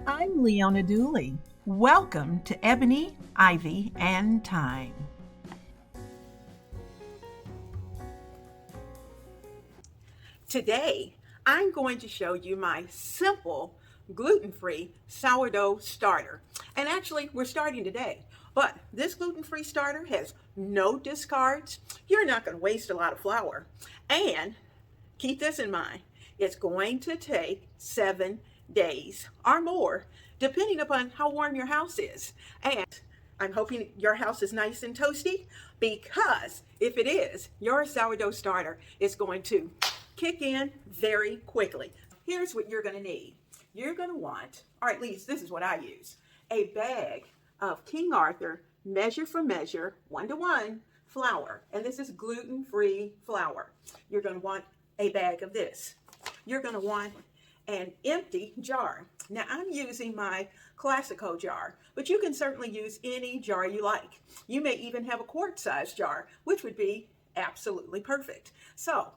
I'm Leona Dooley. Welcome to Ebony, Ivy, and Thyme. Today, I'm going to show you my simple gluten-free sourdough starter. And actually, we're starting today. But this gluten-free starter has no discards. You're not going to waste a lot of flour. And keep this in mind, it's going to take 7 days or more, depending upon how warm your house is. And I'm hoping your house is nice and toasty, because if it is, your sourdough starter is going to kick in very quickly. Here's what you're going to need. You're going to want, or at least this is what I use, a bag of King Arthur measure for measure 1-to-1 flour. And this is gluten-free flour. You're going to want a bag of this. You're going to want an empty jar. Now I'm using my Classico jar, but you can certainly use any jar you like. You may even have a quart-sized jar, which would be absolutely perfect. So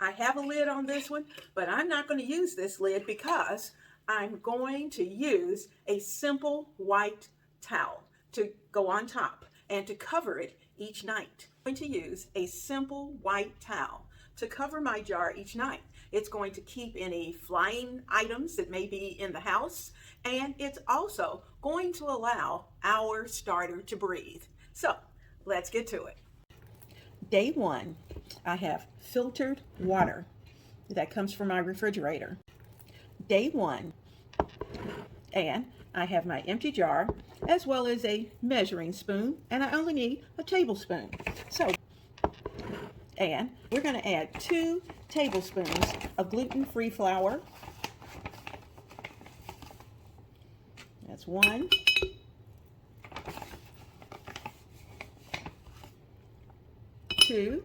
I have a lid on this one, but I'm not going to use this lid because I'm going to use a simple white towel to go on top and to cover it each night. I'm going to use a simple white towel to cover my jar each night. It's going to keep any flying items that may be in the house, and it's also going to allow our starter to breathe. So let's get to it. Day 1, I have filtered water that comes from my refrigerator. Day 1, and I have my empty jar as well as a measuring spoon, and I only need a tablespoon. And we're going to add 2 tablespoons of gluten-free flour. That's 1. 2.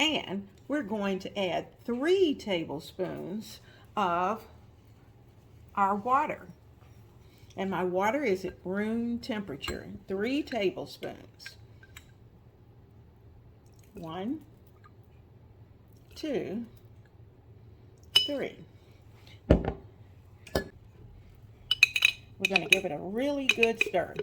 And we're going to add 3 tablespoons of our water. And my water is at room temperature. 3 tablespoons. 1, 2, 3. We're going to give it a really good stir.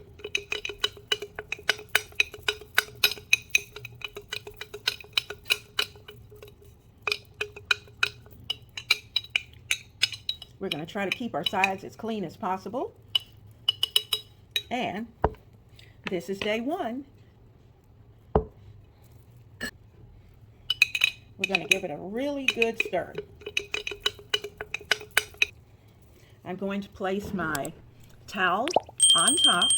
We're going to try to keep our sides as clean as possible. And this is day 1. We're going to give it a really good stir. I'm going to place my towel on top.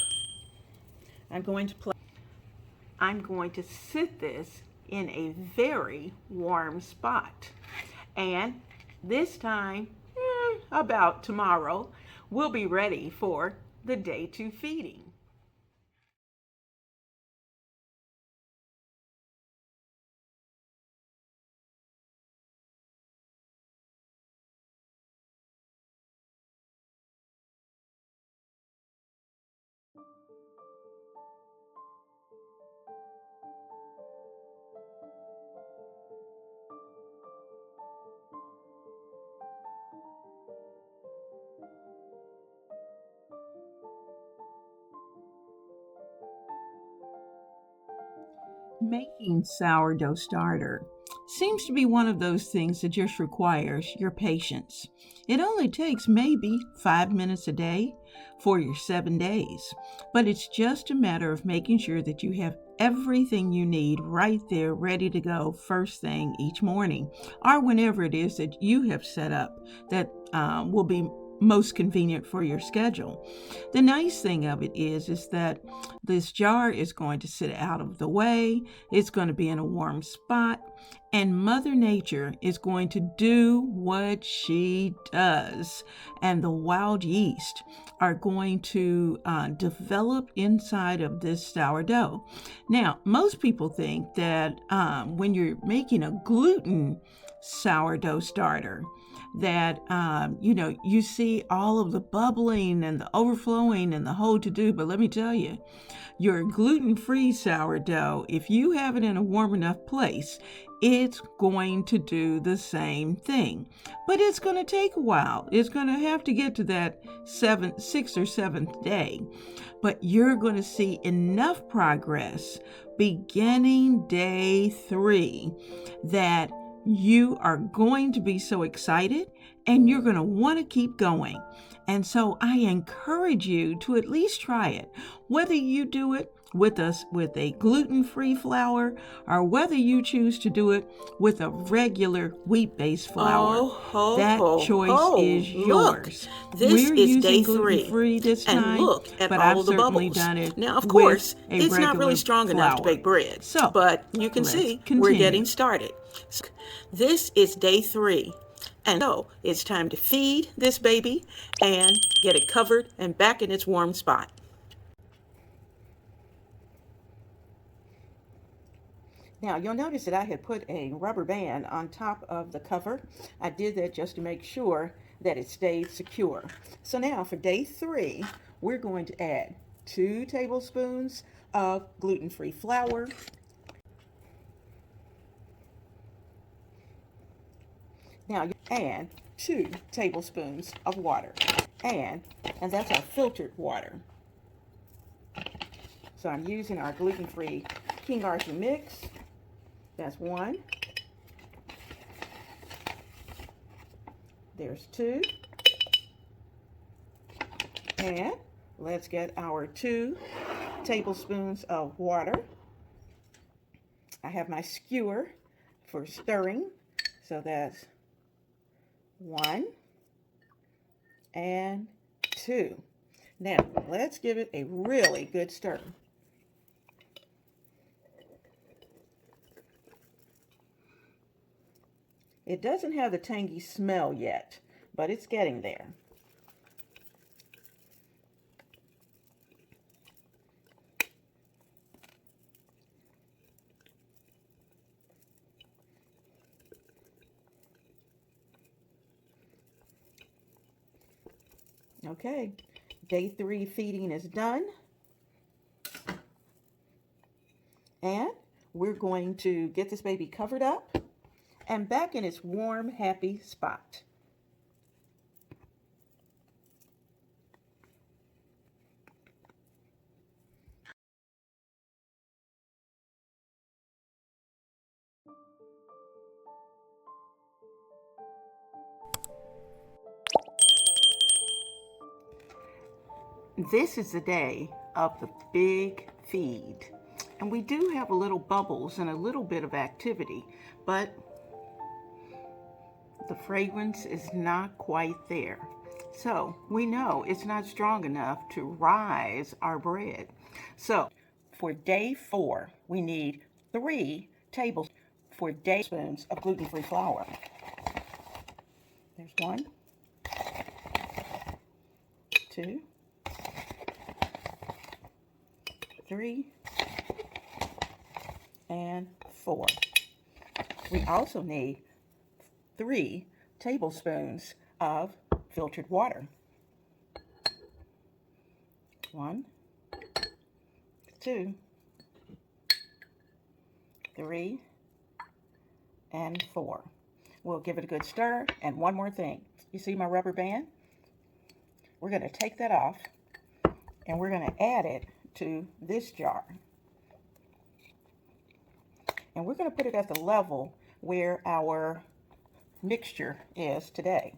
I'm going to sit this in a very warm spot. And this time, about tomorrow, we'll be ready for the day 2 feeding. Making sourdough starter seems to be one of those things that just requires your patience. It only takes maybe 5 minutes a day for your 7 days, but it's just a matter of making sure that you have everything you need right there ready to go first thing each morning, or whenever it is that you have set up that will be most convenient for your schedule. The nice thing of it is that this jar is going to sit out of the way. It's going to be in a warm spot, and Mother Nature is going to do what she does, and the wild yeast are going to develop inside of this sourdough. Now, most people think that when you're making a gluten sourdough starter, that, you see all of the bubbling and the overflowing and the whole to-do. But let me tell you, your gluten-free sourdough, if you have it in a warm enough place, it's going to do the same thing. But it's going to take a while. It's going to have to get to that sixth or seventh day. But you're going to see enough progress beginning day 3 that you are going to be so excited and you're going to want to keep going. And so I encourage you to at least try it, whether you do it with a gluten-free flour or whether you choose to do it with a regular wheat-based flour. That choice is yours. This We're is using day 3, gluten-free this time, and look at but all I've of the certainly bubbles. done it Now, of with course, a it's not really regular strong enough to flour. bake bread, So, but you can let's see continue. we're getting started. This is day 3. And so it's time to feed this baby and get it covered and back in its warm spot. Now, you'll notice that I had put a rubber band on top of the cover. I did that just to make sure that it stayed secure. So now for day 3, we're going to add 2 tablespoons of gluten-free flour. Now you add 2 tablespoons of water, and that's our filtered water. So I'm using our gluten-free King Arthur mix. That's 1. There's 2. And let's get our 2 tablespoons of water. I have my skewer for stirring, so that's 1 and 2. Now, let's give it a really good stir. It doesn't have the tangy smell yet, but it's getting there. Okay, day 3 feeding is done. And we're going to get this baby covered up and back in its warm, happy spot. This is the day of the big feed. And we do have a little bubbles and a little bit of activity, but the fragrance is not quite there. So we know it's not strong enough to rise our bread. So for day 4, we need 3 tablespoons of gluten-free flour. There's 1, 2, 3, and 4. We also need 3 tablespoons of filtered water. 1, 2, 3, and 4. We'll give it a good stir. And one more thing. You see my rubber band? We're going to take that off and we're going to add it to this jar. And we're going to put it at the level where our mixture is today.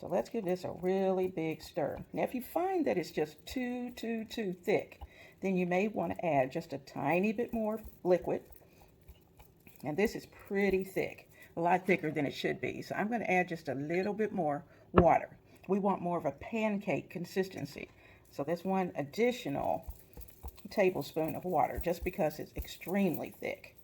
So let's give this a really big stir. Now if you find that it's just too thick, then you may want to add just a tiny bit more liquid. And this is pretty thick, a lot thicker than it should be. So I'm going to add just a little bit more water. We want more of a pancake consistency. So that's 1 additional tablespoon of water, just because it's extremely thick.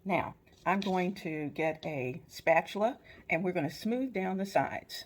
Now, I'm going to get a spatula and we're going to smooth down the sides.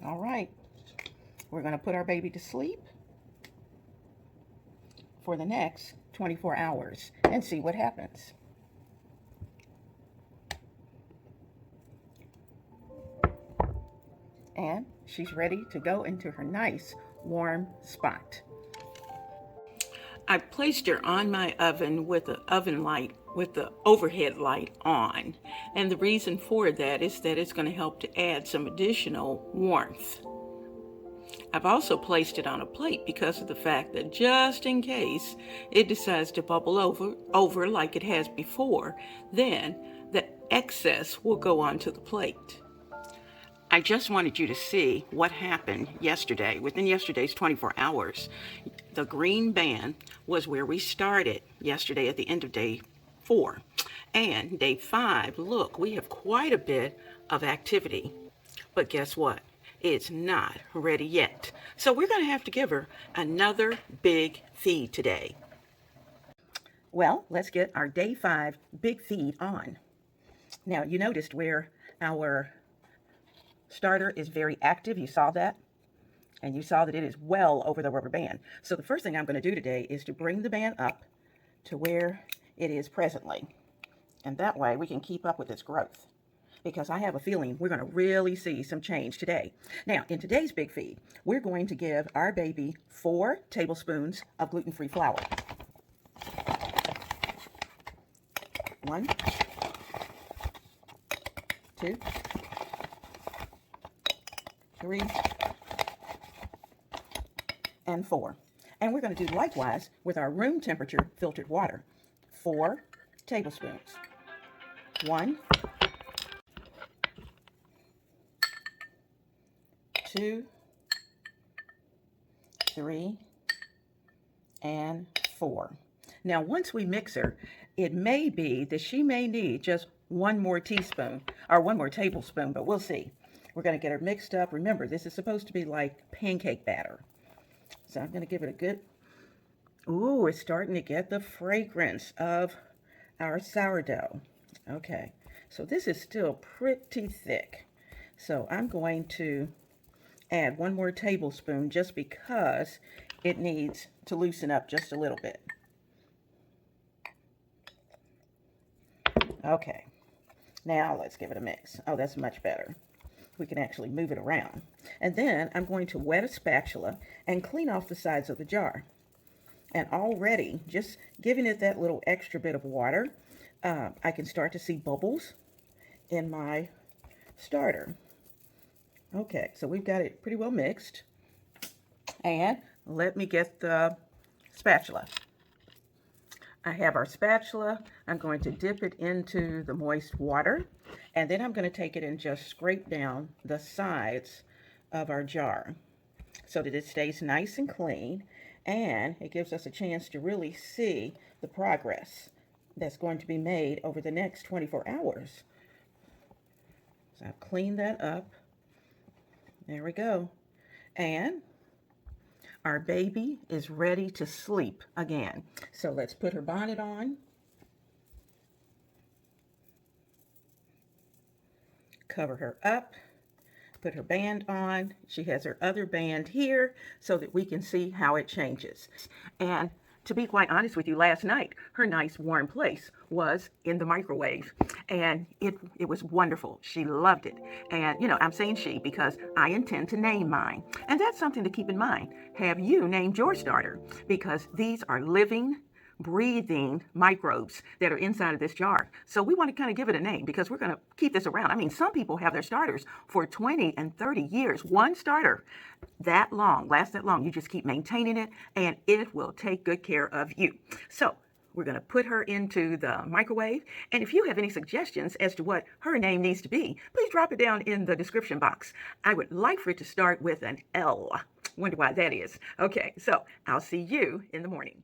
All right, we're going to put our baby to sleep for the next 24 hours and see what happens. And she's ready to go into her nice warm spot. I placed her on my oven with the oven light, with the overhead light on. And the reason for that is that it's going to help to add some additional warmth. I've also placed it on a plate because of the fact that just in case it decides to bubble over like it has before, then the excess will go onto the plate. I just wanted you to see what happened yesterday. Within yesterday's 24 hours, the green band was where we started yesterday at the end of day 4. And day 5, look, we have quite a bit of activity. But guess what? It's not ready yet. So we're going to have to give her another big feed today. Well, let's get our day 5 big feed on. Now, you noticed where our starter is very active. You saw that? And you saw that it is well over the rubber band. So the first thing I'm going to do today is to bring the band up to where it is presently. And that way we can keep up with its growth. Because I have a feeling we're going to really see some change today. Now, in today's big feed, we're going to give our baby 4 tablespoons of gluten-free flour. 1, 2, 3, and 4. And we're going to do likewise with our room temperature filtered water. 4 tablespoons. 1, 2, 3, and 4. Now, once we mix her, it may be that she may need just 1 more teaspoon or 1 more tablespoon, but we'll see. We're going to get her mixed up. Remember, this is supposed to be like pancake batter. So I'm going to give it a good, ooh, it's starting to get the fragrance of our sourdough. Okay, so this is still pretty thick. So I'm going to add 1 more tablespoon just because it needs to loosen up just a little bit. Okay, now let's give it a mix. Oh, that's much better. We can actually move it around. And then I'm going to wet a spatula and clean off the sides of the jar. And already, just giving it that little extra bit of water, I can start to see bubbles in my starter. Okay, so we've got it pretty well mixed. And let me get the spatula. I have our spatula. I'm going to dip it into the moist water. And then I'm going to take it and just scrape down the sides of our jar so that it stays nice and clean. And it gives us a chance to really see the progress that's going to be made over the next 24 hours. So I've cleaned that up. There we go. And our baby is ready to sleep again. So let's put her bonnet on. Cover her up. Put her band on. She has her other band here so that we can see how it changes. And to be quite honest with you, last night, her nice warm place was in the microwave. And it was wonderful. She loved it. And, you know, I'm saying she because I intend to name mine. And that's something to keep in mind. Have you named your starter? Because these are living, breathing microbes that are inside of this jar. So we want to kind of give it a name because we're going to keep this around. I mean, some people have their starters for 20 and 30 years. One starter that long, lasts that long. You just keep maintaining it and it will take good care of you. So we're going to put her into the microwave. And if you have any suggestions as to what her name needs to be, please drop it down in the description box. I would like for it to start with an L. Wonder why that is. Okay, so I'll see you in the morning.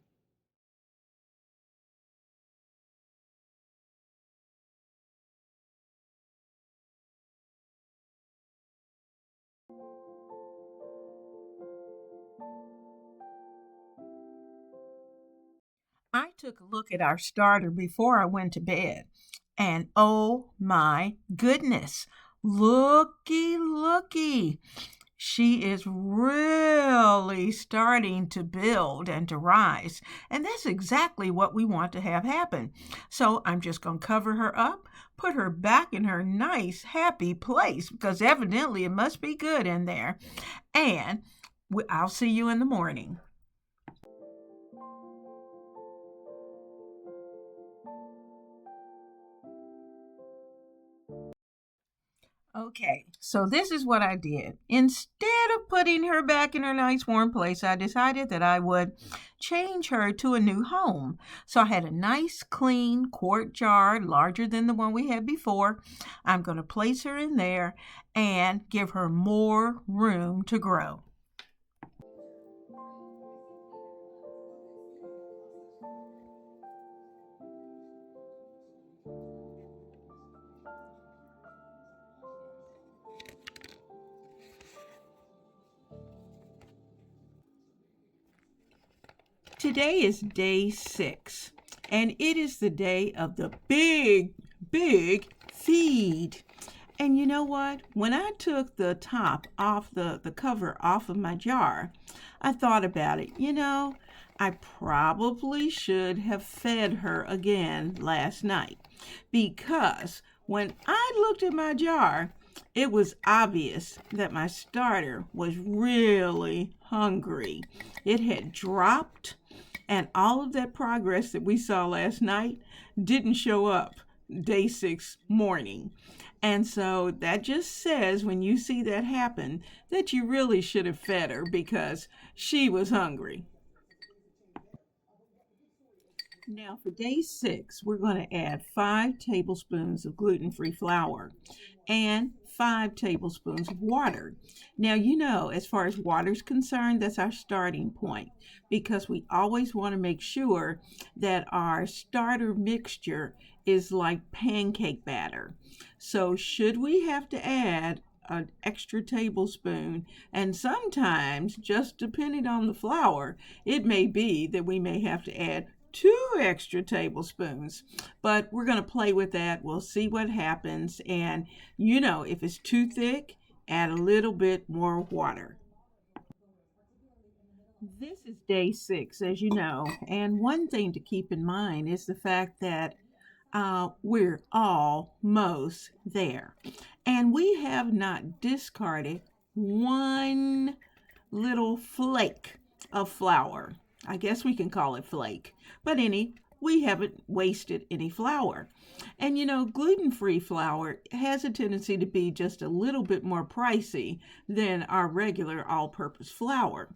I took a look at our starter before I went to bed, and oh my goodness, looky. She is really starting to build and to rise, and that's exactly what we want to have happen. So I'm just going to cover her up, put her back in her nice, happy place, because evidently it must be good in there, and I'll see you in the morning. Okay, so this is what I did. Instead of putting her back in her nice warm place, I decided that I would change her to a new home. So I had a nice clean quart jar, larger than the one we had before. I'm going to place her in there and give her more room to grow. Today is day 6, and it is the day of the big feed. And you know what? When I took the top off the cover off of my jar, I thought about it. I probably should have fed her again last night because when I looked at my jar, it was obvious that my starter was really hungry. It had dropped, and all of that progress that we saw last night didn't show up day 6 morning. And so that just says when you see that happen that you really should have fed her because she was hungry. Now for day 6, we're going to add 5 tablespoons of gluten-free flour and 5 tablespoons of water. Now, as far as water is concerned, that's our starting point because we always want to make sure that our starter mixture is like pancake batter. So should we have to add an extra tablespoon, and sometimes, just depending on the flour, it may be that we may have to add 2 extra tablespoons, but we're going to play with that. We'll see what happens, and if it's too thick, add a little bit more water. This is day 6, as you know, and one thing to keep in mind is the fact that we're almost there, and we have not discarded one little flake of flour. I guess we can call it flake. But we haven't wasted any flour. And gluten-free flour has a tendency to be just a little bit more pricey than our regular all-purpose flour.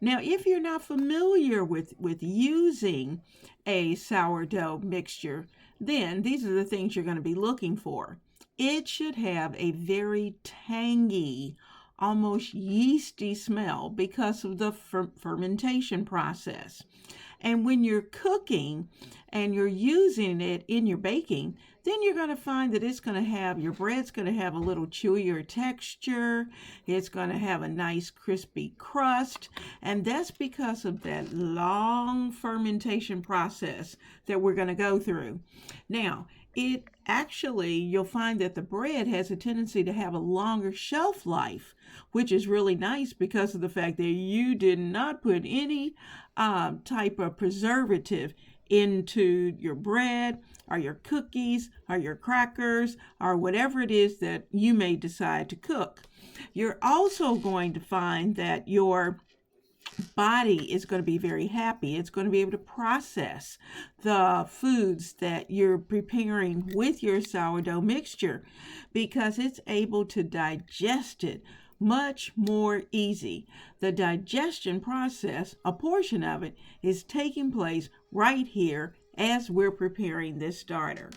Now, if you're not familiar with using a sourdough mixture, then these are the things you're going to be looking for. It should have a very tangy, almost yeasty smell because of the fermentation process. And when you're cooking and you're using it in your baking, then you're going to find that your bread's going to have a little chewier texture. It's going to have a nice crispy crust. And that's because of that long fermentation process that we're going to go through. Now, you'll find that the bread has a tendency to have a longer shelf life, which is really nice because of the fact that you did not put any type of preservative into your bread or your cookies or your crackers or whatever it is that you may decide to cook. You're also going to find that your body is going to be very happy. It's going to be able to process the foods that you're preparing with your sourdough mixture because it's able to digest it much more easy. The digestion process, a portion of it, is taking place right here as we're preparing this starter.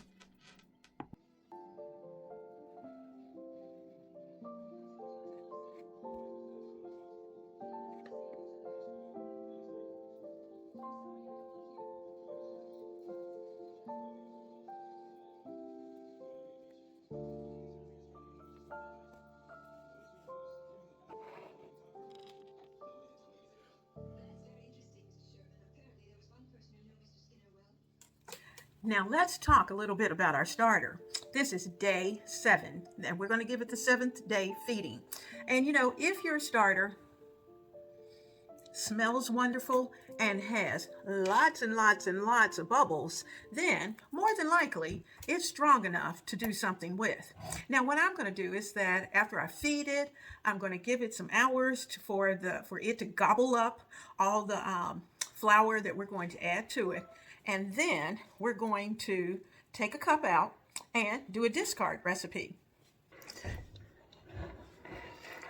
Now let's talk a little bit about our starter. This is day 7, and we're going to give it the 7th day feeding. And you know, if your starter smells wonderful and has lots and lots and lots of bubbles, then more than likely it's strong enough to do something with. Now what I'm going to do is that after I feed it, I'm going to give it some hours for it to gobble up all the flour that we're going to add to it. And then we're going to take a cup out and do a discard recipe.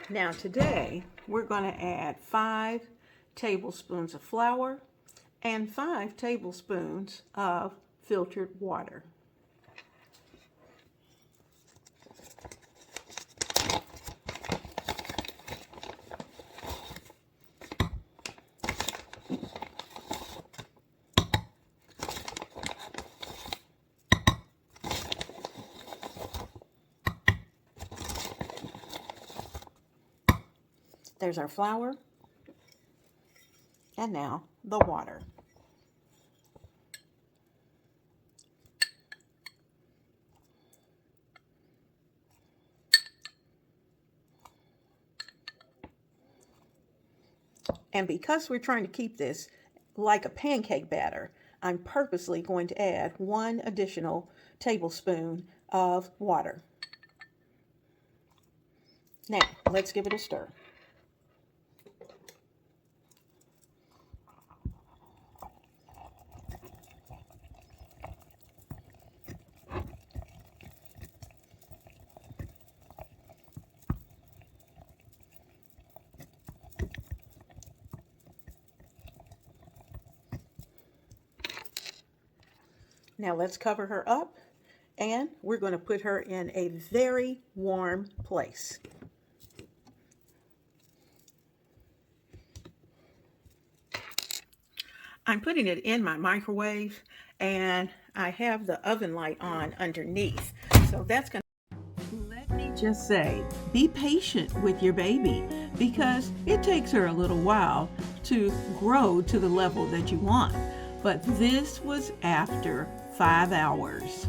Now today we're going to add 5 tablespoons of flour and 5 tablespoons of filtered water. There's our flour, and now the water. And because we're trying to keep this like a pancake batter, I'm purposely going to add 1 additional tablespoon of water. Now, let's give it a stir. Now let's cover her up, and we're going to put her in a very warm place. I'm putting it in my microwave, and I have the oven light on underneath. So that's going to... Let me just say, be patient with your baby because it takes her a little while to grow to the level that you want. But this was after 5 hours.